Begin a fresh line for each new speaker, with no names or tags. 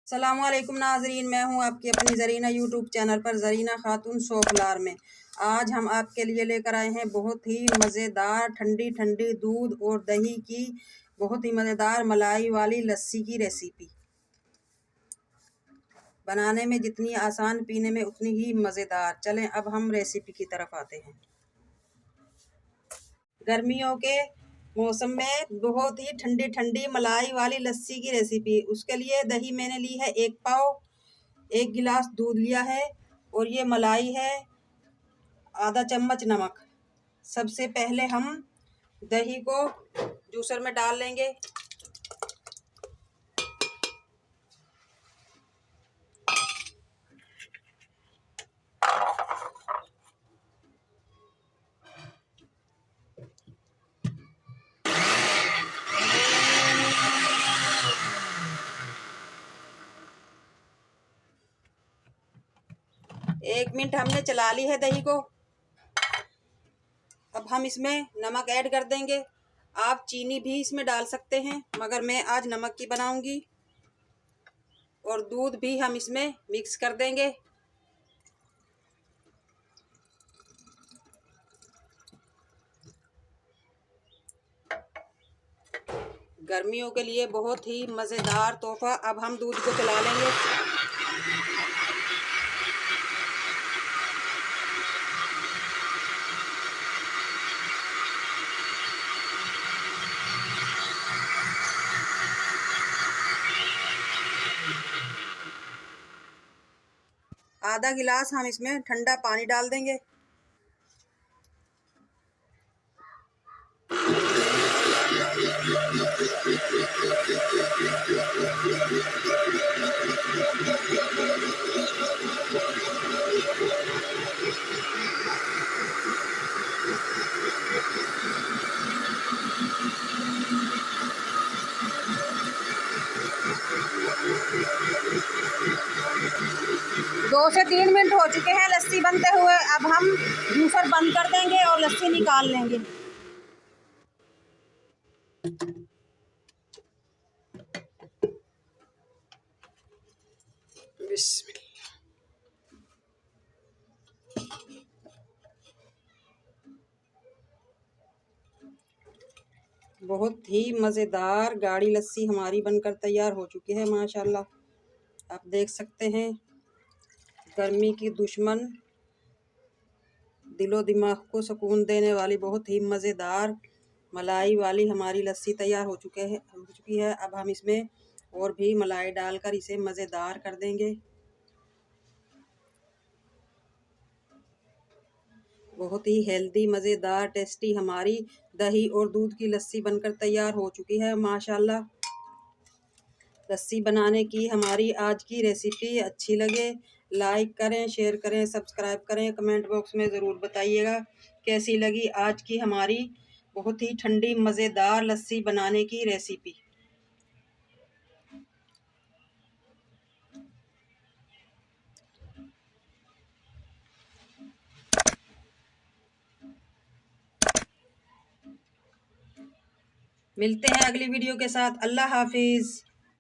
अस्सलामुअलैकुम नाजरीन, मैं हूं आपकी अपनी ज़रीना यूट्यूब चैनल पर ज़रीना खातून सोफलार में। आज हम आपके लिए लेकर आए हैं बहुत ही मज़ेदार ठंडी ठंडी दूध और दही की बहुत ही मज़ेदार मलाई वाली लस्सी की रेसिपी। बनाने में जितनी आसान, पीने में उतनी ही मज़ेदार। चलें अब हम रेसिपी की तरफ आते हैं। गर्मियों के मौसम में बहुत ही ठंडी ठंडी मलाई वाली लस्सी की रेसिपी। उसके लिए दही मैंने ली है 1 पाव, 1 गिलास दूध लिया है और ये मलाई है, आधा चम्मच नमक। सबसे पहले हम दही को जूसर में डाल लेंगे। एक मिनट हमने चला ली है दही को। अब हम इसमें नमक ऐड कर देंगे। आप चीनी भी इसमें डाल सकते हैं, मगर मैं आज नमक की बनाऊंगी। और दूध भी हम इसमें मिक्स कर देंगे। गर्मियों के लिए बहुत ही मज़ेदार तोहफा। अब हम दूध को चला लेंगे। आधा गिलास हम इसमें ठंडा पानी डाल देंगे। दो से 3 मिनट हो चुके हैं लस्सी बनते हुए। अब हम जूसर बंद कर देंगे और लस्सी निकाल लेंगे। बिस्मिल्लाह। बहुत ही मज़ेदार गाढ़ी लस्सी हमारी बनकर तैयार हो चुकी है माशाल्लाह। आप देख सकते हैं, गर्मी की दुश्मन, दिलो दिमाग को सुकून देने वाली बहुत ही मज़ेदार मलाई वाली हमारी लस्सी तैयार हो चुकी है। अब हम इसमें और भी मलाई डालकर इसे मज़ेदार कर देंगे। बहुत ही हेल्दी, मज़ेदार, टेस्टी हमारी दही और दूध की लस्सी बनकर तैयार हो चुकी है माशाल्लाह। लस्सी बनाने की हमारी आज की रेसिपी अच्छी लगे, लाइक करें, शेयर करें, सब्सक्राइब करें। कमेंट बॉक्स में ज़रूर बताइएगा कैसी लगी आज की हमारी बहुत ही ठंडी मज़ेदार लस्सी बनाने की रेसिपी। मिलते हैं अगली वीडियो के साथ। अल्लाह हाफिज़।